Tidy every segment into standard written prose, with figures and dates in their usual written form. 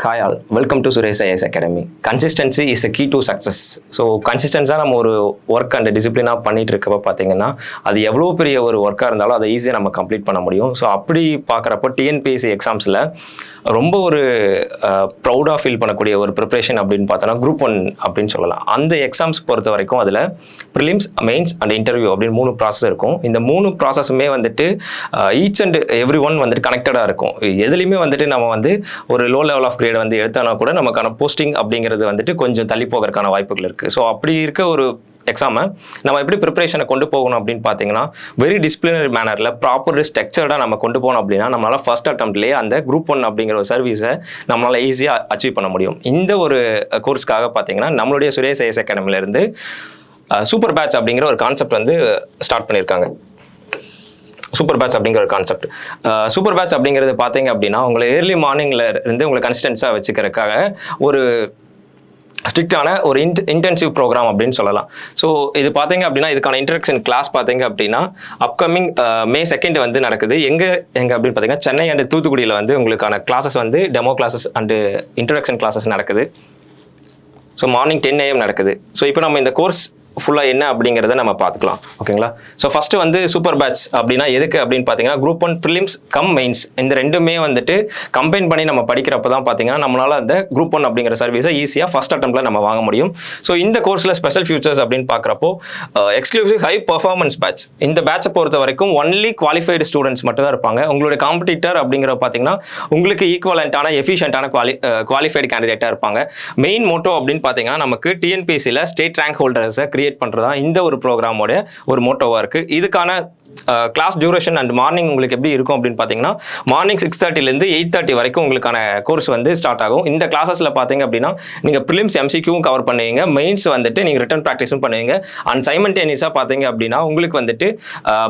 Hi all, welcome to Suresh IAS academy. Consistency is the key to success. So கன்சிஸ்டன்ஸாக நம்ம ஒரு work and டிசிப்ளினாக பண்ணிட்டு இருக்கப்போ பார்த்தீங்கன்னா அது எவ்வளோ பெரிய ஒரு ஒர்க்காக இருந்தாலும் அதை ஈஸியாக நம்ம கம்ப்ளீட் பண்ண முடியும். ஸோ அப்படி பார்க்குறப்போ டிஎன்பிஎஸ்சி எக்ஸாம்ஸில் ரொம்ப ஒரு ப்ரௌடாக ஃபீல் பண்ணக்கூடிய ஒரு ப்ரிப்ரேஷன் அப்படின்னு பார்த்தோன்னா குரூப் 1 அப்படின்னு சொல்லலாம். அந்த எக்ஸாம்ஸ் பொறுத்த வரைக்கும் அதில் ப்ரிலிம்ஸ், மெயின்ஸ் அண்ட் இன்டர்வியூ அப்படின்னு 3 ப்ராசஸ் இருக்கும். இந்த 3 ப்ராசஸுமே வந்துட்டு ஈச் அண்ட் எவ்ரி ஒன் வந்துட்டு கனெக்டடாக இருக்கும். எதுலையுமே வந்துட்டு நம்ம வந்து ஒரு லோ லெவல் ஆஃப் கிரேட் வந்து எடுத்தானா கூட நமக்கான போஸ்டிங் அப்படிங்கிறது வந்துட்டு கொஞ்சம் தள்ளி போகிறதுக்கான வாய்ப்புகள் இருக்குது. ஸோ அப்படி இருக்க ஒரு எக்ஸாமை நம்ம எப்படி ப்ரிப்பரேஷனை கொண்டு போகணும் அப்படின்னு பார்த்தீங்கன்னா வெரி டிசிப்ளினரி மேனரில் ப்ராப்பர் ஸ்ட்ரக்சர்டாக நம்ம கொண்டு போகணும் அப்படின்னா நம்மளால் ஃபர்ஸ்ட் அட்டம்ப்ட்லேயே அந்த குரூப் 1 அப்படிங்கிற ஒரு சர்வீஸை நம்மளால் ஈஸியாக அச்சீவ் பண்ண முடியும். இந்த ஒரு கோர்ஸ்க்காக பார்த்தீங்கன்னா நம்மளுடைய சுரேஷ் ஐஎஸ் அகாடமிலேருந்து சூப்பர் பேட்ச் அப்படிங்கிற ஒரு கான்செப்ட் வந்து ஸ்டார்ட் பண்ணியிருக்காங்க. சூப்பர் பேட்ச் அப்படிங்கிற ஒரு கான்செப்ட். சூப்பர் பேட்ச் அப்படிங்கிறது பார்த்தீங்க அப்படின்னா உங்களை ஏர்லி மார்னிங்ல இருந்து உங்களை கன்சிஸ்டன்ஸாக வச்சுக்கிறதுக்காக ஒரு ஸ்ட்ரிக்டான ஒரு இன்டென்சிவ் ப்ரோக்ராம் அப்படின்னு சொல்லலாம். ஸோ இது பார்த்தீங்க அப்படின்னா இதுக்கான இன்ட்ரடக்ஷன் கிளாஸ் பார்த்தீங்க அப்படின்னா அப்கமிங் May 2 வந்து நடக்குது. எங்கே அப்படின்னு பார்த்தீங்கன்னா சென்னை அண்ட் தூத்துக்குடியில் வந்து உங்களுக்கான கிளாஸஸ் வந்து demo classes and introduction classes நடக்குது. ஸோ மார்னிங் 10 AM நடக்குது. ஸோ இப்போ நம்ம இந்த கோர்ஸ் ஃபுல்லாக என்ன அப்படிங்கிறத நம்ம பார்த்துக்கலாம். ஓகேங்களா? ஸோ ஃபஸ்ட்டு வந்து சூப்பர் பேட்ச் அப்படின்னா எதுக்கு அப்படின்னு பார்த்தீங்கன்னா குரூப் 1 ப்ரிலிம்ஸ் கம் மெயின்ஸ் இந்த ரெண்டுமே வந்துட்டு கம்பைன் பண்ணி நம்ம படிக்கிறப்ப தான் பார்த்தீங்கன்னா நம்மளால் அந்த குரூப் 1 அப்படிங்கிற சர்வீஸை ஈஸியாக ஃபஸ்ட் அட்டம்ப்டில் நம்ம வாங்க முடியும். ஸோ இந்த கோர்ஸில் ஸ்பெஷல் ஃபியூச்சர்ஸ் அப்படின்னு பார்க்குறப்போ எக்ஸ்க்ளூசிவ் ஹை பர்ஃபார்மன்ஸ் பேட்ச். இந்த பேட்சை பொறுத்த வரைக்கும் ஒன்லி குவாலிஃபைடு ஸ்டூடெண்ட்ஸ் மட்டும் தான் இருப்பாங்க. உங்களுடைய காம்படிட்டர் அப்படிங்கிற பார்த்தீங்கன்னா உங்களுக்கு ஈக்குவலண்ட்டான எஃபிஷியன்ட்டான குவாலிஃபைடு கேண்டிடேட்டாக இருப்பாங்க. மெயின் மோட்டோ அப்படின்னு பார்த்தீங்கன்னா நமக்கு டிஎன்பிஎஸ்சியில் ஸ்டேட் ரேங்க் ஹோல்டர்ஸை கிரியேட் பண்ணுறதா இந்த ஒரு ப்ரோக்ராமோட ஒரு மோட்டோவாக இருக்குது. இதுக்கான கிளாஸ் டியூரேஷன் அண்ட் மார்னிங் உங்களுக்கு எப்படி இருக்கும் அப்படின்னு பார்த்தீங்கன்னா மார்னிங் 6:30லேருந்து 8:30 வரைக்கும் உங்களுக்கான கோர்ஸ் வந்து ஸ்டார்ட் ஆகும். இந்த கிளாஸஸில் பார்த்தீங்க அப்படின்னா நீங்கள் ப்ரிலிம்ஸ் எம்சிக்யூவும் கவர் பண்ணுவீங்க, மெயின்ஸ் வந்துட்டு நீங்கள் ரிட்டன் ப்ராக்டிஸும் பண்ணுவீங்க. அண்ட் சைமல்டேனியஸாக பார்த்தீங்க அப்படின்னா உங்களுக்கு வந்துட்டு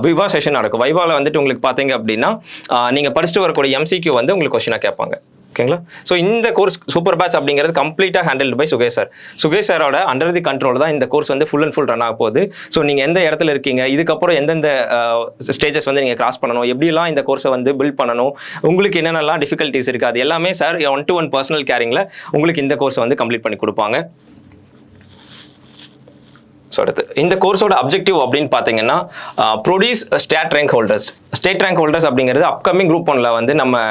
விவா செஷன் நடக்கும். வைவாவில் வந்துட்டு உங்களுக்கு பார்த்தீங்க அப்படின்னா நீங்கள் படிச்சுட்டு வரக்கூடிய எம்சிக்யூ வந்து உங்களுக்கு கொஸ்டினாக கேட்பாங்க. ஓகேங்களா? ஸோ இந்த கோர்ஸ் சூப்பர் பேட்ச் அப்படிங்கிறது கம்ப்ளீட்டாக handled by Sukesh sir. Sukesh சாரோட அண்டர் தி கண்ட்ரோல் தான் இந்த கோர்ஸ் வந்து ஃபுல் அண்ட் ஃபுல் ரன் ஆக போகுது. ஸோ நீங்கள் எந்த இடத்துல இருக்கீங்க, இதுக்கப்புறம் எந்தெந்த ஸ்டேஜஸ் வந்து நீங்கள் கிராஸ் பண்ணணும், எப்படிலாம் இந்த கோர்ஸை வந்து பில்ட் பண்ணணும், உங்களுக்கு என்னென்னலாம் டிஃபிகல்ட்டிஸ் இருக்குது, அது எல்லாமே சார் 1-to-1 பர்சனல் கேரிங்கில் உங்களுக்கு இந்த கோர்ஸை வந்து கம்ப்ளீட் பண்ணி கொடுப்பாங்க. ஸோ அடுத்து இந்த கோர்ஸோட அப்ஜெக்டிவ் அப்படின்னு பார்த்தீங்கன்னா produce state rank holders. State rank holders அப்படிங்கிறது அப்கமிங் குரூப் 1ல வந்து நம்ம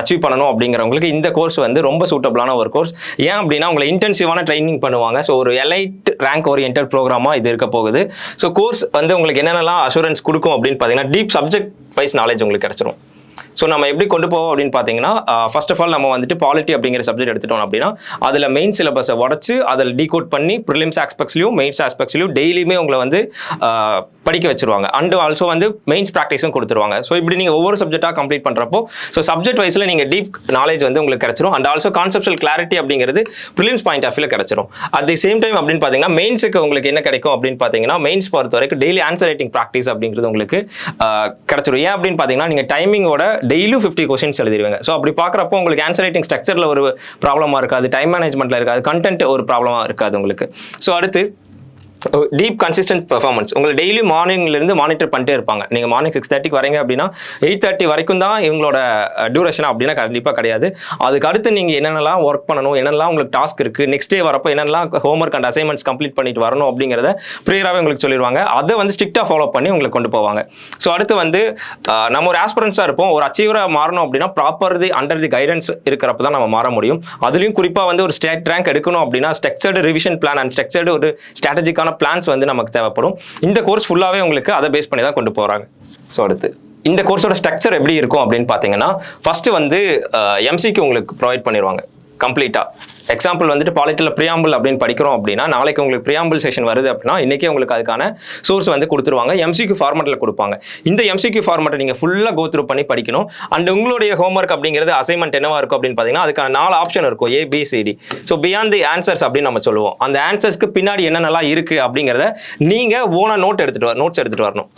அச்சீவ் பண்ணணும் அப்படிங்கிறவங்களுக்கு இந்த கோர்ஸ் வந்து ரொம்ப சூட்டபிளான ஒரு கோர்ஸ். ஏன் அப்படின்னா உங்களை இன்டென்சிவான ட்ரைனிங் பண்ணுவாங்க. ஸோ ஒரு எலைட் ரேங்க் ஓரியன்டட் ப்ரோக்ராமாக இது இருக்க போகுது. ஸோ கோர்ஸ் வந்து உங்களுக்கு என்னென்னலாம் அஷூரன்ஸ் கொடுக்கும் அப்படின்னு பார்த்தீங்கன்னா டீப் சப்ஜெக்ட் வைஸ் நாலேஜ் உங்களுக்கு கிடைச்சிரும். ஸோ நம்ம எப்படி கொண்டு போவோம் அப்படின்னு பார்த்தீங்கன்னா ஃபர்ஸ்ட் ஆஃப் ஆல் நம்ம வந்துட்டு பாலிட்டி அப்படிங்கிற சப்ஜெக்ட் எடுத்துட்டோம் அப்படின்னா அதில் மெயின் சிலபஸை உடச்சு அதில் டீகோட் பண்ணி ப்ரிலிம்ஸ் ஆஸ்பெக்ட்ஸ்லையும் மெயின்ஸ் ஆஸ்பெக்ட்ஸ்லையும் டெய்லியுமே உங்களை வந்து படிக்க வச்சிருவாங்க. அண்ட் ஆல்சோ வந்து மெயின்ஸ் ப்ராக்டிஸும் கொடுத்துருவாங்க. ஸோ இப்படி நீங்கள் ஒவ்வொரு சப்ஜெக்டாக கம்ப்ளீட் பண்ணுறப்போ ஸோ சப்ஜெக்ட் வைஸில் நீங்கள் டீப் நாலேஜ் வந்து உங்களுக்கு கிடைச்சிரும். அண்ட் ஆல்சோ கான்செப்சுவல் கிளாரிட்டி அப்படிங்கிறது ப்ரிலிம்ஸ் பாயிண்ட் ஆஃப் வியூவில் கிடைச்சிரும். அட் தி சேம் டைம் அப்படின்னு பார்த்தீங்கன்னா மெயின்ஸுக்கு உங்களுக்கு என்ன கிடைக்கும் அப்படின்னு பார்த்தீங்கன்னா மெயின்ஸ் பொறுத்த வரைக்கும் டெய்லி ஆன்சர் ரைட்டிங் ப்ராக்டிஸ் அப்படிங்கிறது உங்களுக்கு கிடைச்சிரும். ஏன் அப்படின்னு பார்த்தீங்கன்னா நீங்கள் டைமிங்கோட டெய்லியும் 50 கொஸ்டின்ஸ் எழுதிடுவாங்க. ஸோ அப்படி பார்க்குறப்போ உங்களுக்கு ஆன்சர் ரைட்டிங் ஸ்ட்ரக்சரில் ஒரு ப்ராப்ளமாக இருக்காது, டைம் மேனேஜ்மெண்ட்டில் இருக்காது, கண்டென்ட் ஒரு ப்ராப்ளமாக இருக்காது உங்களுக்கு. ஸோ அடுத்து டீப் கன்சிஸ்டன்ட் பெர்ஃபார்மன்ஸ். உங்களை டெய்லி மார்னிங்லேருந்து மானிட்டர் பண்ணிட்டே இருப்பாங்க. நீங்கள் மார்னிங் 6:30 வரீங்க அப்படின்னா 8:30 வரைக்கும் தான் இவங்களோட டியூரேஷன் அப்படின்னா கண்டிப்பாக கிடையாது. அதுக்கு அடுத்து நீங்கள் என்னென்னலாம் ஒர்க் பண்ணணும், என்னென்னலாம் உங்களுக்கு டாஸ்க் இருக்குது, நெக்ஸ்ட் டே வரப்போ என்னென்னலாம் ஹோம்ஒர்க் அண்ட் அசைன்மெண்ட்ஸ் கம்ப்ளீட் பண்ணிட்டு வரணும் அப்படிங்கிறத ப்ரியராகவே உங்களுக்கு சொல்லிடுவாங்க. அதை வந்து ஸ்ட்ரிக்டாக ஃபாலோ பண்ணி உங்களுக்கு கொண்டு போவாங்க. ஸோ அடுத்து வந்து நம்ம ஒரு ஆஸ்பிரன்ஸாக இருப்போம், ஒரு அச்சீவராக மாறணும் அப்படின்னா ப்ராப்பர் அண்டர் தி கைடன்ஸ் இருக்கிறப்ப தான் நம்ம மாற முடியும். அதுலேயும் குறிப்பாக வந்து ஒரு ஸ்டேட் ரேங்க் எடுக்கணும் அப்படின்னா structured revision plan and structured ஒரு ஸ்ட்ராட்டஜிக்கான பிளான்ஸ் வந்து நமக்கு தேவைப்படும். இந்த கோர்ஸ் ஃபுல்லாவே உங்களுக்கு அதை பேஸ் பண்ணி தான் கொண்டு போறாங்க. ஸோ அடுத்து இந்த கோர்ஸோட ஸ்ட்ரக்சர் எப்படி இருக்கும் அப்படின்னு பார்த்தீங்கன்னா ஃபர்ஸ்ட் வந்து எம்சிக்கு உங்களுக்கு ப்ரொவைட் பண்ணிடுவாங்க கம்ப்ளீட்டா. எக்ஸாம்பிள் வந்துட்டு பாலிட்டியில் ப்ரியாம்பிள் அப்படின்னு படிக்கிறோம் அப்படின்னா நாளைக்கு உங்களுக்கு ப்ரியாம்பிள் செஷன் வருது அப்படின்னா இன்றைக்கே உங்களுக்கு அதுக்கான சோர்ஸ் வந்து கொடுத்துருவாங்க. எம்சிக்யூ ஃபார்மேட்டில் கொடுப்பாங்க. இந்த எம்சிக்யூ ஃபார்மேட்டை நீங்கள் ஃபுல்லாக கோ த்ரூ பண்ணி படிக்கணும். அண்ட் உங்களுடைய ஹோம்ஒர்க் அப்படிங்கிறது அசைன்மெண்ட் என்னவா இருக்கும் அப்படின்னு பார்த்தீங்கன்னா அதுக்கான 4 ஆப்ஷன் இருக்கும், ABCD. So beyond the answers அப்படின்னு நம்ம சொல்லுவோம். அந்த ஆன்சர்ஸ்க்கு பின்னாடி என்னென்னலாம் இருக்குது அப்படிங்கிறத நீங்கள் ஓனாக நோட்ஸ் எடுத்துகிட்டு வரணும்.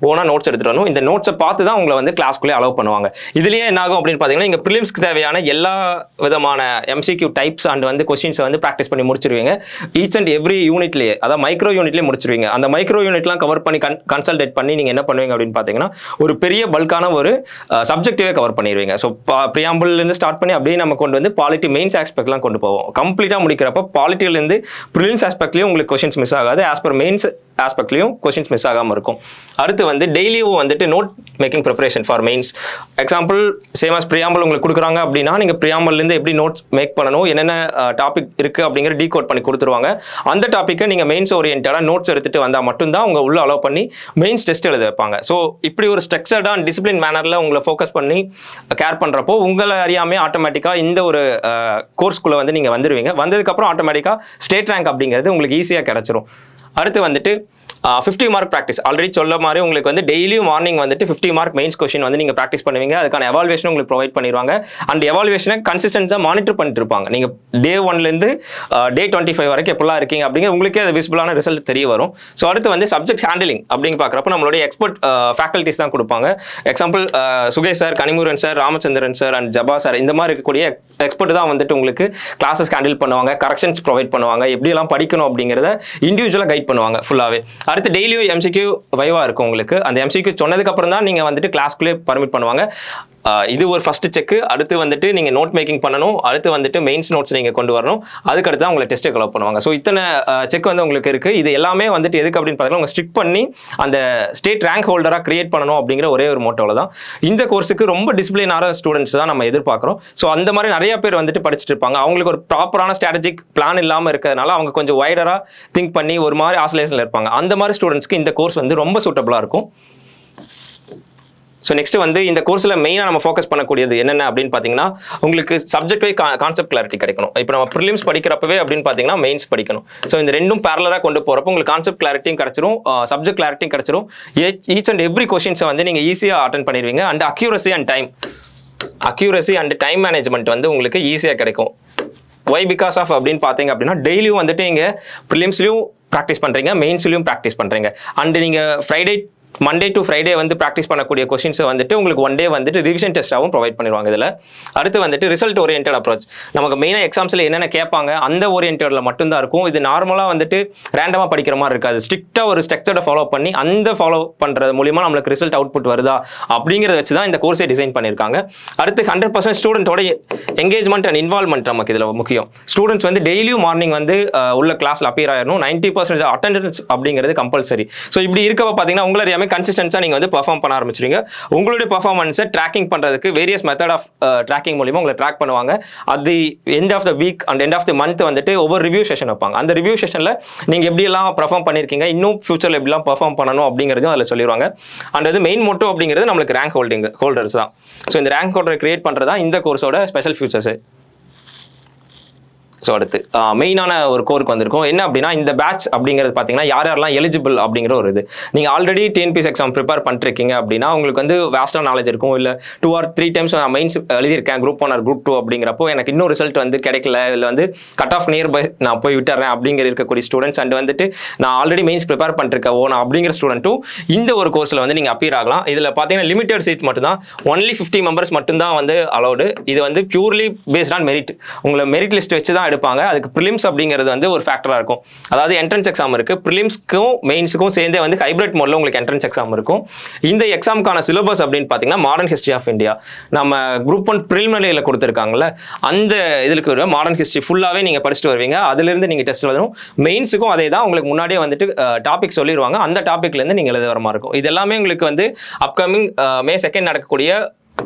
ஓனா நோட்ஸ் எடுத்துட்டு வரணும். இந்த நோட்ஸை பார்த்து தான் உங்களை வந்து கிளாஸ்க்குள்ளே அலோவ் பண்ணுவாங்க. இதுலயே என்ன ஆகும் அப்படின்னு பார்த்தீங்கன்னா, நீங்கள் ப்ரிலிம்ஸ்க்கு தேவையான எல்லா விதமான MCQ டைப்ஸ் அண்ட் வந்து கொஸ்டின்ஸை வந்து ப்ராக்டிஸ் பண்ணி முடிச்சிருவீங்க. ஈச் அண்ட் எவ்ரி யூனிட்லேயே, அதாவது மைக்ரோ யூனிட்லேயே முடிச்சிருவீங்க. அந்த மைக்ரோ யூனிட்லாம் கவர் பண்ணி கன்சல்டேட் பண்ணி நீங்கள் என்ன பண்ணுவீங்க அப்படின்னு பார்த்தீங்கன்னா, ஒரு பெரிய பல்கான ஒரு சப்ஜெக்டிவே கவர் பண்ணிடுவீங்க. ஸோ ப்ரியாம்பிள்லேருந்து ஸ்டார்ட் பண்ணி அப்படியே நம்ம கொண்டு வந்து பாலிட்டி மெயின்ஸ் ஆஸ்பெக்ட்லாம் கொண்டு போவோம். கம்ப்ளீட்டாக முடிக்கிறப்ப பாலிட்டியிலேருந்து ப்ரிலிம்ஸ் ஆஸ்பெக்ட்லேயும் உங்களுக்கு கொஸ்டின்ஸ் மிஸ் ஆகாது, ஆஸ் பர் மெயின்ஸ் ஆஸ்பெக்ட்லையும் கொஸ்டின்ஸ் மிஸ் ஆகாமல் இருக்கும். அடுத்து வந்து டெய்லியும் வந்துட்டு note making preparation for mains. Example same as preamble உங்களுக்கு கொடுக்குறாங்க அப்படின்னா, நீங்கள் ப்ரியாம்பிள்லேருந்து எப்படி நோட்ஸ் மேக் பண்ணணும், என்னென்ன டாபிக் இருக்குது அப்படிங்கிற டீகோட் பண்ணி கொடுத்துருவாங்க. அந்த டாப்பிக்கை நீங்கள் மெயின்ஸ் ஓரியன்டாக நோட்ஸ் எடுத்துகிட்டு வந்தால் மட்டும்தான் உங்கள் உள்ள அலோவ் பண்ணி மெயின்ஸ் டெஸ்ட் எழுத வைப்பாங்க. ஸோ இப்படி ஒரு ஸ்ட்ரக்சர்டாக டிசிப்ளின் மேனரில் உங்களை ஃபோக்கஸ் பண்ணி கேர் பண்ணுறப்போ உங்களை அறியாமே ஆட்டோமேட்டிக்காக இந்த ஒரு கோர்ஸ்குள்ளே வந்து நீங்கள் வந்துடுவீங்க. வந்ததுக்கப்புறம் ஆட்டோமேட்டிக்காக ஸ்டேட் ரேங்க் அப்படிங்கிறது உங்களுக்கு ஈஸியாக கிடச்சிரும். அடுத்து வந்துட்டு 50 மார்க் ப்ராக்டிஸ். ஆல்ரெடி சொல்ல மாதிரி உங்களுக்கு வந்து டெய்லியும் மார்னிங் வந்துட்டு 50 மார்க் மெயின்ஸ் கொஸ்டின் வந்து நீங்கள் ப்ராக்டிஸ் பண்ணுவீங்க. அதுக்கான எவால்வேஷன் உங்களுக்கு ப்ரொவைட் பண்ணிடுவாங்க. அண்ட் எவால்வேஷனை கன்சிஸ்டன்ஸாக மானிட்டர் பண்ணிட்டு இருப்பாங்க. நீங்கள் டே 1லேருந்து டே 25 வரைக்கும் எப்படிலாம் இருக்கீங்க அப்படிங்கிற உங்களுக்கே அது விசிபிளான ரிசல்ட் தெரிய வரும். ஸோ அடுத்து வந்து சப்ஜெக்ட் ஹேண்டிலிங் அப்படின்னு பார்க்குறப்ப நம்மளுடைய எக்ஸ்பர்ட் ஃபேக்கல்ட்டிஸ் தான் கொடுப்பாங்க. Example Sukesh sir, Kanimuran sir, Ramachandran sir and Jaba sir, இந்த மாதிரி இருக்கக்கூடிய எக்ஸ்பர்ட் தான் வந்துட்டு உங்களுக்கு கிளாஸஸ் ஹேண்டில் பண்ணுவாங்க, கரெக்ஷன்ஸ் ப்ரொவைட் பண்ணுவாங்க, எப்படியெல்லாம் படிக்கணும் அப்படிங்கிறத இண்டிவிஜுவலாக கைட் பண்ணுவாங்க ஃபுல்லாகவே. அடுத்து டெய்லியும் MCQ வைவா இருக்கும் உங்களுக்கு. அந்த MCQ சொன்னதுக்கு அப்புறம் தான் நீங்கள் வந்துட்டு கிளாஸ்க்குள்ளே பர்மிட் பண்ணுவாங்க. இது ஒரு ஃபர்ஸ்ட் செக்கு. அடுத்து வந்துட்டு நீங்கள் நோட் மேக்கிங் பண்ணணும். அடுத்து வந்துட்டு மெயின்ஸ் நோட்ஸ் நீங்கள் கொண்டு வரணும். அதுக்கடுத்து தான் உங்களை டெஸ்ட்டை கலெக்ட் பண்ணுவாங்க. ஸோ இத்தனை செக் வந்து உங்களுக்கு இருக்குது. இது எல்லாமே வந்துட்டு எதுக்கு அப்படின்னு பார்த்தீங்கன்னா, உங்கள் ஸ்ட்ரிக் பண்ணி அந்த ஸ்டேட் ரேங்க் ஹோல்டராக கிரியேட் பண்ணணும் அப்படிங்கிற ஒரே ஒரு மோட்டோவில் தான். இந்த கோர்ஸுக்கு ரொம்ப டிசிப்ளினான ஸ்டூடெண்ட்ஸ் தான் நம்ம எதிர்பார்க்குறோம். ஸோ அந்த மாதிரி நிறைய பேர் வந்துட்டு படிச்சுட்டு இருப்பாங்க. அவங்களுக்கு ஒரு ப்ராப்பரான ஸ்ட்ராட்டஜிக் பிளான் இல்லாமல் இருக்கிறதுனால அவங்க கொஞ்சம் வைடராக திங்க் பண்ணி ஒரு மாதிரி ஆசோலேஷனில் இருப்பாங்க. அந்த மாதிரி ஸ்டூடெண்ட்ஸ்க்கு இந்த கோர்ஸ் வந்து ரொம்ப சூட்டபுளாக இருக்கும். ஸோ நெக்ஸ்ட் வந்து இந்த கோர்ஸில் மெயினாக நம்ம ஃபோக்கஸ் பண்ணக்கூடியது என்னென்ன அப்படின்னு பார்த்தீங்கன்னா, உங்களுக்கு சப்ஜெக்ட் வை கான்செப்ட் கிளாரிட்டி கிடைக்கணும். இப்போ நம்ம ப்ரிலிம்ஸ் படிக்கிறப்பவே அப்படின்னு பார்த்தீங்கன்னா மெயின்ஸ் படிக்கணும். ஸோ இந்த ரெண்டும் பேரலராக கொண்டு போகிறப்போ உங்களுக்கு கான்செப்ட் கிளாரிட்டியும் கிடச்சிரும், சப்ஜெக்ட் கிளாரிட்டியும் கிடச்சிரும். ஈச் அண்ட் எவ்ரி கொஸ்டின்ஸை வந்து நீங்கள் ஈஸியாக அட்டென்ட் பண்ணிடுவீங்க. And accuracy and time management வந்து உங்களுக்கு ஈஸியாக கிடைக்கும். ஒய் பிகாஸ் ஆஃப் அப்படின்னு பார்த்தீங்க அப்படின்னா, டெய்லியும் வந்துட்டு நீங்கள் ப்ரிலிம்ஸ்லையும் ப்ராக்டிஸ் பண்ணுறீங்க, மெயின்ஸ்லையும் ப்ராக்டிஸ் பண்ணுறீங்க. அண்ட் நீங்கள் மண்டே டு ஃப்ரைடே வந்து ப்ராக்டிஸ் பண்ணக்கூடிய கொஸ்டின்ஸை வந்துட்டு உங்களுக்கு ஒன் டே வந்துட்டு ரிவிஷன் டெஸ்ட்டாகவும் ப்ரொவைட் பண்ணிடுவாங்க. இதில் அடுத்து வந்துட்டு ரிசல்ட் ஓரியன்ட் அப்ரோச். நமக்கு மெயினாக எக்ஸாம்ஸில் என்னென்ன கேட்பாங்க அந்த ஓரியன்டில் மட்டும்தான் இருக்கும். இது நார்மலாக வந்துட்டு ரேண்டமாக படிக்கிற மாதிரி இருக்காது. ஸ்ட்ரிக்டாக ஒரு ஸ்ட்ரக்சரை ஃபாலோ பண்ணி அந்த ஃபாலோ பண்ணுறது மூலிமா நம்மளுக்கு ரிசல்ட் அவுட்புட் வருதா அப்படிங்கிறத வச்சு தான் இந்த கோர்ஸை டிசைன் பண்ணியிருக்காங்க. அடுத்து 100% ஸ்டூடெண்ட்டோட எங்கேஜ்மெண்ட் அண்ட் இன்வால்மெண்ட் நமக்கு இதில் முக்கியம். ஸ்டூடெண்ட்ஸ் வந்து டெய்லியும் மார்னிங் வந்து உள்ள கிளாஸில் அப்பியர் ஆயிடணும். 90% அட்டெண்டன்ஸ் அப்படிங்கிறது கம்பல்சரி. ஸோ இப்படி இருக்கப்போ பார்த்தீங்கன்னா உங்களை அறியாமல் கன்சிஸ்டன்ஸாக நீங்கள் வந்து பெர்ஃபார்ம் பண்ண ஆரம்பிச்சிருங்க. உங்களுடைய பெர்ஃபார்மன்ஸை ட்ராக்கிங் பண்ணுறதுக்கு வேரியஸ் மெத்தட் ஆஃப் ட்ராக்கிங் மூலிமா உங்களை ட்ராக் பண்ணுவாங்க. அது end of the week and end of the month வந்துட்டு ஒவ்வொரு ரிவ்யூ செஷன் வைப்பாங்க. அந்த ரிவ்யூ செஷனில் நீங்கள் எப்படியெல்லாம் பெர்ஃபார்ம் பண்ணியிருக்கீங்க, இன்னும் ஃபியூச்சரில் எப்படிலாம் பெர்ஃபார்ம் பண்ணணும் அப்படிங்கிறதும் அதில் சொல்லிடுவாங்க. அண்ட் அது மெயின் மோட்டோ அப்படிங்கிறது நம்மளுக்கு ரேங்க் ஹோல்டர்ஸ் தான். ஸோ இந்த ரேங்க் ஹோல்டரை கிரியேட் பண்ணுறது தான் இந்த கோர்ஸோட ஸ்பெஷல் ஃபியூச்சர்ஸ். ஸோ அடுத்து மெயினான ஒரு கோருக்கு வந்திருக்கும். என்ன அப்படின்னா, இந்த பேட்ச் அப்படிங்கிறது பார்த்தீங்கன்னா யாரெல்லாம் எலிஜிபிள் அப்படிங்கிற ஒரு இது. நீங்கள் ஆல்ரெடி TNPSC எக்ஸாம் ப்ரிப்பேர் பண்ணிருக்கீங்க அப்படின்னா உங்களுக்கு வந்து வேஸ்டான நாலேஜ் இருக்கும். இல்லை 2 or 3 டைம்ஸ் நான் மெயின்ஸ் எழுதியிருக்கேன், குரூப் 1 or குரூப் 2 அப்படிங்கிறப்போ எனக்கு இன்னும் ரிசல்ட் வந்து கிடைக்கல, இல்லை வந்து கட் ஆஃப் நியர் பை நான் போய் விட்டுறேன் அப்படிங்கிற இருக்கக்கூடிய ஸ்டூடெண்ட்ஸ் அண்ட் வந்துட்டு நான் ஆல்ரெடி மெயின்ஸ் ப்ரிப்பேர் பண்ணிருக்கேன் நான் அப்படிங்கிற ஸ்டூடெண்ட்டும் இந்த ஒரு கோர்ஸில் வந்து நீங்கள் அப்பியர் ஆகலாம். இதில் பார்த்தீங்கன்னா லிமிடெட் சீட் மட்டும்தான், ஒன்லி 50 மெம்பர்ஸ் மட்டும்தான் வந்து அலௌடு. இது வந்து பியூர்லி பேஸ்ட் ஆன் மெரிட். உங்களை மெரிட் லிஸ்ட் வச்சு தான் எடுப்பாங்க. அதுக்கு ப்ரிலிம்ஸ் அப்படிங்கிறது வந்து ஒரு ஃபேக்டரா இருக்கும். அதாவது என்ட்ரன்ஸ் எக்ஸாம் இருக்கு, ப்ரிலிம்ஸ்க்கும் மெயின்ஸுக்கும் சேர்ந்தே வந்து ஹைபிரிட் மோட்ல உங்களுக்கு என்ட்ரன்ஸ் எக்ஸாம் இருக்கும். இந்த எக்ஸாமுக்கான சிலபஸ் அப்படின்னு பார்த்தீங்கன்னா மாடர்ன் ஹிஸ்ட்ரி ஆஃப் இந்தியா, நம்ம குரூப் 1 ப்ரிலிமினரியில் கொடுத்துருக்காங்கல்ல, அந்த இதுக்கு மாடர்ன் ஹிஸ்ட்ரி ஃபுல்லாகவே நீங்கள் படிச்சுட்டு வருவீங்க. அதுலேருந்து நீங்கள் டெஸ்ட் எழுதணும். மெயின்ஸுக்கும் அதே தான், உங்களுக்கு முன்னாடியே வந்துட்டு டாபிக் சொல்லிடுவாங்க. அந்த டாபிக்லேருந்து நீங்கள் எழுத வர மாதிரி இருக்கும். இது எல்லாமே உங்களுக்கு வந்து அப்கமிங் May 2 நடக்கக்கூடிய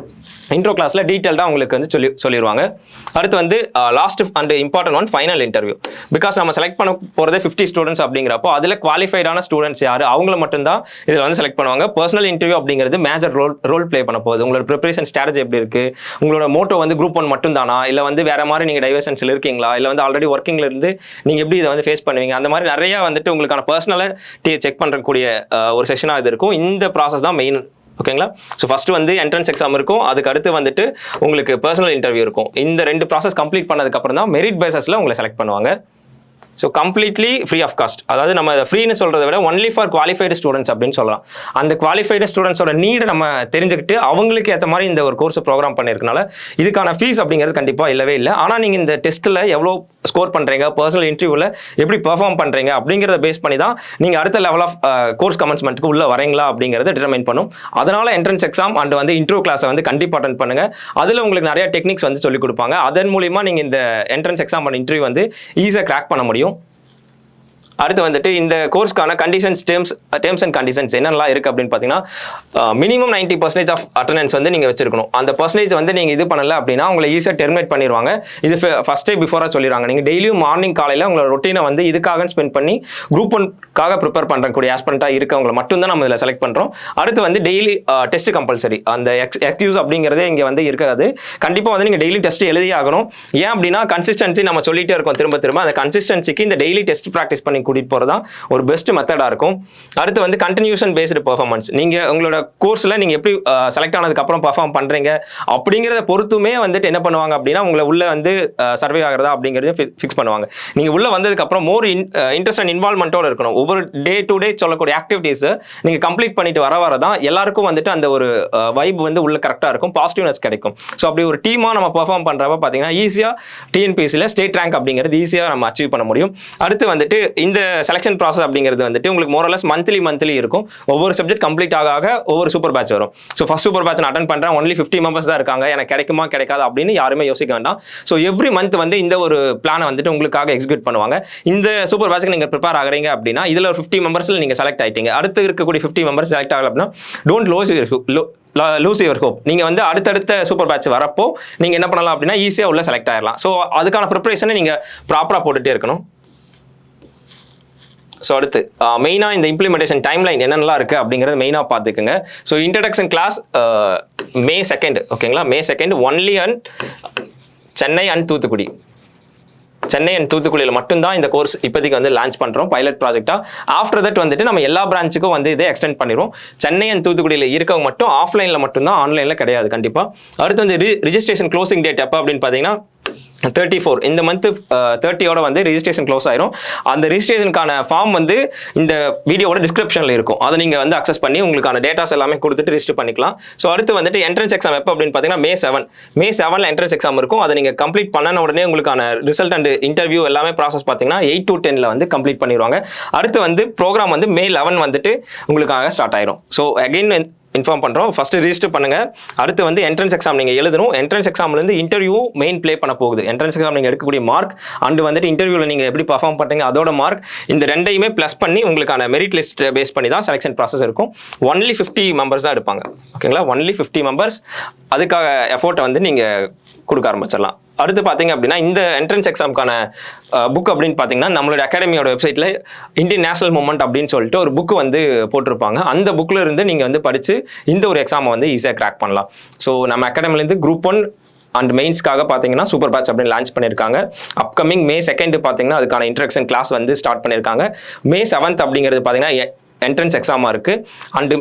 இன்ட்ரோ கிளாஸில் டீட்டெயில்டாக உங்களுக்கு வந்து சொல்லிடுவாங்க. அடுத்து வந்து last and important one final interview. Because நம்ம செலக்ட் பண்ண போகிறதே 50 ஸ்டூடெண்ட்ஸ் அப்படிங்கிறப்போ அதில் குவாலிஃபைடான ஸ்டூடெண்ட்ஸ் யார் அவங்கள மட்டும்தான் இதில் வந்து செலக்ட் பண்ணுவாங்க. பர்சனல் இன்டர்வியூ அப்படிங்கிறது மேஜர் ரோல் ப்ளே பண்ண போகுது. உங்களோட ப்ரிப்பரேஷன் ஸ்ட்ராட்டஜி எப்படி இருக்குது, உங்களோட மோட்டோ வந்து குரூப் 1 மட்டும் தானா, இல்லை வந்து வேறு மாதிரி நீங்கள் டைவர்ஷன்ஸில் இருக்கீங்களா, இல்லை வந்து ஆல்ரெடி ஒர்க்கிங்கில் இருந்து நீங்கள் எப்படி இதை வந்து ஃபேஸ் பண்ணுவீங்க, அந்த மாதிரி நிறையா வந்துட்டு உங்களுக்கான பர்சனலை செக் பண்ணுறக்கூடிய ஒரு செஷனாக இது இருக்கும். இந்த ப்ராசஸ் தான் மெயின். ஓகேங்களா? ஸோ ஃபர்ஸ்ட் வந்து என்ட்ரன்ஸ் எக்ஸாம் இருக்கும், அதுக்கு அடுத்து வந்துட்டு உங்களுக்கு பர்சனல் இன்டர்வியூ இருக்கும். இந்த 2 ப்ராசஸ் கம்ப்ளீட் பண்ணதுக்கப்புறம் தான் மெரிட் பேசஸில் உங்களை செலக்ட் பண்ணுவாங்க. So completely free of cost. அதாவது நம்ம ஃப்ரீன்னு சொல்கிறத விட ஒன்லி ஃபார் குவாலிஃபைடு ஸ்டூடெண்ட்ஸ் அப்படின்னு சொல்லலாம். அந்த குவாலிஃபைடு ஸ்டூடெண்ட்ஸோட நீடை நம்ம தெரிஞ்சுக்கிட்டு அவங்களுக்கு ஏற்ற மாதிரி இந்த ஒரு கோர்ஸ் ப்ரோக்ராம் பண்ணியிருக்கனால இதுக்கான ஃபீஸ் அப்படிங்கிறது கண்டிப்பாக இல்லவே இல்லை. ஆனால் நீங்கள் இந்த டெஸ்ட்டில் எவ்வளோ ஸ்கோர் பண்ணுறீங்க, பர்சனல் இன்டர்வியூவில் எப்படி பெர்ஃபார்ம் பண்ணுறீங்க அப்படிங்கிறத பேஸ் பண்ணி தான் நீங்கள் அடுத்த லெவல் ஆஃப் கோர்ஸ் கமென்ஸ்மெண்ட்டுக்கு உள்ள வரீங்களா அப்படிங்கிறத டிட்டர்மைன் பண்ணும். அதனால் என்ட்ரன்ஸ் எக்ஸாம் அண்ட் வந்து இன்டர்வியூ கிளாஸை வந்து கண்டிப்பாக அட்டெண்ட் பண்ணுங்க. அதில் உங்களுக்கு நிறைய டெக்னிக்ஸ் வந்து சொல்லிக் கொடுப்பாங்க. அதன் மூலிமா நீங்கள் இந்த என்ட்ரன்ஸ் எக்ஸாம் அண்ட் இன்டர்வியூ வந்து ஈஸியாக கிராக் பண்ண முடியும். அடுத்து வந்துட்டு இந்த கோர்ஸ்க்கான கண்டிஷன்ஸ், டேர்ம்ஸ் அண்ட் கண்டிஷன்ஸ் என்னெல்லாம் இருக்குது அப்படின்னு பார்த்தீங்கன்னா, மினிமம் 90% ஆஃப் அட்டண்டன்ஸ் வந்து நீங்கள் வச்சிருக்கணும். அந்த பர்சன்டேஜ் வந்து நீங்கள் இது பண்ணல அப்படின்னா உங்களை ஈஸியாக டெர்மினேட் பண்ணிடுவாங்க. இது ஃபர்ஸ்ட் டே பிஃபோராக சொல்லிடுவாங்க. நீங்கள் டெய்லியும் மார்னிங் காலையில் உங்களோட ரொட்டீனை வந்து இதுக்காக ஸ்பெண்ட் பண்ணி குரூப் 1க்காக ப்ரிப்பேர் பண்ணுறக்கூடிய ஆஸ்பெக்டாக இருக்கவங்களை மட்டும்தான் நம்ம இதில் செலக்ட் பண்ணுறோம். அடுத்து வந்து டெய்லி டெஸ்ட் கம்பல்சரி. அந்த எக்ஸ்கியூஸ் அப்படிங்கிறதே இங்கே வந்து இருக்காது. கண்டிப்பாக வந்து நீங்கள் டெய்லி டெஸ்ட் எழுதியே ஆகணும். ஏன் அப்படின்னா கன்சிஸ்டன்சி நம்ம சொல்லிட்டே இருக்கோம் திரும்ப திரும்ப. அந்த கன்சிஸ்டன்சிக்கு இந்த டெய்லி டெஸ்ட் ப்ராக்டிஸ் பண்ணி கூட்டிட்டு போறதா ஒரு பெஸ்ட் மெத்தடா இருக்கும். அடுத்து வந்து கண்டினியூஷன் பேஸ்டு பெர்ஃபார்மன்ஸ். நீங்க உங்களோட கோர்ஸ்ல நீங்க எப்படி செலக்ட் ஆனதுக்கு அப்புறம் பெர்ஃபார்ம் பண்றீங்க அப்படிங்கறத பொறுத்துமே வந்துட்டு என்ன பண்ணுவாங்க அப்படின்னா உங்களை உள்ள வந்து சர்வே ஆகிறதா அப்படிங்கறத ஃபிக்ஸ் பண்ணுவாங்க. நீங்க உள்ள வந்ததுக்கு அப்புறம் மோர் இன்ட்ரெஸ்ட் அண்ட் இன்வால்வ்மெண்டோட இருக்கணும். ஒவ்வொரு டே டு டே சொல்லக்கூடிய ஆக்டிவிட்டீஸ் நீங்க கம்ப்ளீட் பண்ணிட்டு வரதான் எல்லாருக்கும் வந்துட்டு அந்த ஒரு வைப் வந்து உள்ள கரெக்டா இருக்கும், பாசிட்டிவ்னஸ் கிடைக்கும். ஸோ அப்படி ஒரு டீமா நம்ம பெர்ஃபார்ம் பண்றப்ப பாத்தீங்கன்னா ஈஸியா டிஎன்பிஎஸ்சியில் ஸ்டேட் ரேங்க் அப்படிங்கிறது ஈஸியா நம்ம அச்சீவ் பண்ண முடியும். அடுத்து வந்துட்டு இந்த செலக்ஷன் ப்ராசஸ் அப்படிங்கிறது வந்துட்டு உங்களுக்கு மோரலஸ் மந்த்லி இருக்கும். ஒவ்வொரு சப்ஜெக்ட் கம்ப்ளீட் ஆக ஒவ்வொரு சூப்பர் பேட்ச் வரும். ஸோ ஃபர்ஸ்ட் சூப்பர் பேட்ச் நான் அட்டன் பண்றேன், ஒன்லி 50 மெம்பர்ஸ் தான் இருக்காங்க, எனக்கு கிடைக்குமா கிடைக்காது அப்படின்னு யாருமே யோசிக்க வேண்டாம். ஸோ எவ்ரி மந்த் வந்து இந்த ஒரு பிளானை வந்துட்டு உங்களுக்காக எக்ஸிக்யூட் பண்ணுவாங்க. இந்த சூப்பர் பேட்ச்க்கு நீங்க ப்ரிப்பேர் ஆகுறீங்க அப்படின்னா இதுல ஒரு 50 மெம்பர்ஸ்ல நீங்க செலக்ட் ஆயிட்டீங்க. அடுத்து இருக்கக்கூடிய 50 மெம்பர்ஸ் செலக்ட் ஆகல அப்படின்னா டோன்ட் லூஸ் யுவர் ஹோப். நீங்க வந்து அடுத்தடுத்த சூப்பர் பேட்ச் வரப்போ நீங்க என்ன பண்ணலாம் அப்படின்னா ஈஸியா உள்ள செலக்ட் ஆயிடலாம். ஸோ அதுக்கான ப்ரிப்பரேஷனை நீங்க ப்ராப்பரா போட்டுட்டே இருக்கணும். ஸோ அடுத்து மெயினாக இந்த இம்ப்ளிமெண்டேஷன் டைம்லைன் என்னென்னலாம் இருக்குது அப்படிங்கிறது மெயினாக பார்த்துக்குங்க. ஸோ இன்ட்ரடக்ஷன் கிளாஸ் May 2 ஓகேங்களா. May 2 only and Chennai and Thoothukudi. Chennai and தூத்துக்குடியில் மட்டும்தான் இந்த கோர்ஸ் இப்போதைக்கு வந்து லான்ச் பண்ணுறோம் பைலட் ப்ராஜெக்டாக. ஆஃப்டர் தட் வந்துட்டு நம்ம எல்லா பிரான்ச்சுக்கும் வந்து இதை எக்ஸ்டெண்ட் பண்ணிடுவோம். சென்னை அண்ட் தூத்துக்குடியில் இருக்கவங்க மட்டும் ஆஃப்லைனில் மட்டும்தான், ஆன்லைனில் கிடையாது கண்டிப்பாக. அடுத்து வந்து ரிஜிஸ்ட்ரேஷன் க்ளோசிங் டேட் எப்போ அப்படின்னு பார்த்தீங்கன்னா 34 இந்த மந்த் 30யோட வந்து ரெஜிஸ்ட்ரேஷன் க்ளோஸ் ஆயிரும். அந்த ரெஜிஸ்ட்ரேஷனுக்கான ஃபார்ம் வந்து இந்த வீடியோட டிஸ்கிரிப்ஷனில் இருக்கும். அதை நீங்கள் வந்து அக்சஸ் பண்ணி உங்களுக்கான டேட்டாஸ் எல்லாமே கொடுத்துட்டு ரெஜிஸ்டர் பண்ணிக்கலாம். ஸோ அடுத்து வந்துட்டு என்ட்ரன்ஸ் எக்ஸாம் எப்போ அப்படின்னு பார்த்தீங்கன்னா May 7 என்ட்ரன்ஸ் எக்ஸாம் இருக்கும். அதை நீங்கள் கம்ப்ளீட் பண்ணன உடனே உங்களுக்கான ரிசல்ட் அண்ட் இன்டர்வியூ எல்லாமே ப்ராசஸ் பார்த்தீங்கன்னா 8 to 10 வந்து கம்ப்ளீட் பண்ணிடுவாங்க. அடுத்து வந்து ப்ரோக்ராம் வந்து May 11 வந்துட்டு உங்களுக்காக ஸ்டார்ட் ஆயிரும். ஸோ அகைன் இன்ஃபார்ம் பண்ணுறோம். ஃபர்ஸ்ட் ரிஜிஸ்டர் பண்ணுங்க. அடுத்து வந்து என்ட்ரன்ஸ் எக்ஸாம் நீங்கள் எழுதணும். என்ட்ரன்ஸ் எக்ஸாம்லேருந்து இன்டர்வியூ மெயின் ப்ளே பண்ண போகுது. என்ட்ரன்ஸ் எக்ஸாம் நீங்கள் எடுக்கக்கூடிய மார்க் அண்ட் வந்துட்டு இன்டர்வியூவில் நீங்கள் எப்படி பர்ஃபார்ம் பண்ணுறீங்க அதோட மார்க், இந்த ரெண்டையுமே ப்ளஸ் பண்ணி உங்களுக்கான மெரிட் லிஸ்ட் பேஸ் பண்ணி தான் செலெக்ஷன் ப்ராசஸ் இருக்கும். ஒன்லி 50 மெம்பர்ஸ் தான் எடுப்பாங்க ஓகேங்களா. Only 50 members. அதுக்காக எஃபோர்ட்டை வந்து நீங்கள் கொடுக்க ஆரம்பிச்சிடலாம். அடுத்து பார்த்தீங்க அப்படின்னா இந்த என்ட்ரன்ஸ் எக்ஸாமுக்கான புக் அப்படின்னு பார்த்தீங்கன்னா நம்மளோட அகாடமியோட வெப்சைட்டில் இந்தியன் நேஷனல் மூவ்மெண்ட் அப்படின்னு சொல்லிட்டு ஒரு புக்கு வந்து போட்டிருப்பாங்க. அந்த புக்கில் இருந்து நீங்கள் வந்து படித்து இந்த ஒரு எக்ஸாமை வந்து ஈஸியாக கிராக் பண்ணலாம். ஸோ நம்ம அகாடமிலேருந்து குரூப் 1 அண்ட் மெயின்ஸ்க்காக பார்த்தீங்கன்னா சூப்பர் பேட்ச் அப்படின்னு லான்ச் பண்ணியிருக்காங்க. அப்கமிங் May 2 பார்த்தீங்கன்னா அதுக்கான இன்ட்ரடக்ஷன் கிளாஸ் வந்து ஸ்டார்ட் பண்ணியிருக்காங்க. May 7 அப்படிங்கிறது பார்த்தீங்கன்னா என்ட்ரன்ஸ் எக்ஸாமாக இருக்குது. அண்டு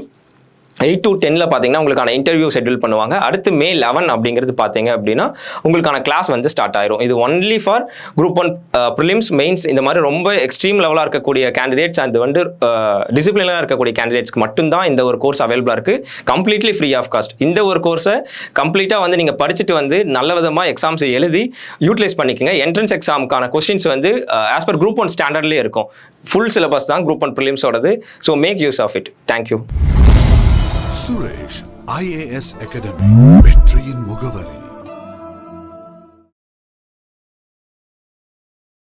8 to 10 பார்த்தீங்கன்னா உங்களுக்கான இன்டர்வியூ ஷெட்யூல் பண்ணுவாங்க. அடுத்து May 11 அப்படிங்கிறது பார்த்தீங்க அப்படின்னா உங்களுக்கான கிளாஸ் வந்து ஸ்டார்ட் ஆயிரும். இது only for group 1 prelims mains இந்த மாதிரி ரொம்ப எக்ஸ்ட்ரீம் லெவலாக இருக்கக்கூடிய கேண்டிடேட்ஸ் அண்ட் வந்து டிசிப்ளினாக இருக்கக்கூடிய கேண்டிடேட்ஸ்க்கு மட்டும்தான் இந்த ஒரு கோர்ஸ் அவைலபிளாக இருக்குது. Completely free of cost. இந்த ஒரு கோர்ஸை கம்ப்ளீட்டாக வந்து நீங்கள் படிச்சுட்டு வந்து நல்ல விதமாக எக்ஸாம்ஸ் எழுதி யூட்டிலைஸ் பண்ணிக்கோங்க. என்ட்ரன்ஸ் எக்ஸாமுக்கான கொஸ்டின்ஸ் வந்து ஆஸ் பர் குரூப் 1 ஸ்டாண்டர்ட்லேயே இருக்கும். ஃபுல் சிலபஸ் தான் குரூப் 1 ப்ரிலிம்ஸோடது. So make use of it. Thank you. Suresh IAS academy வெற்றியின் முகவரி.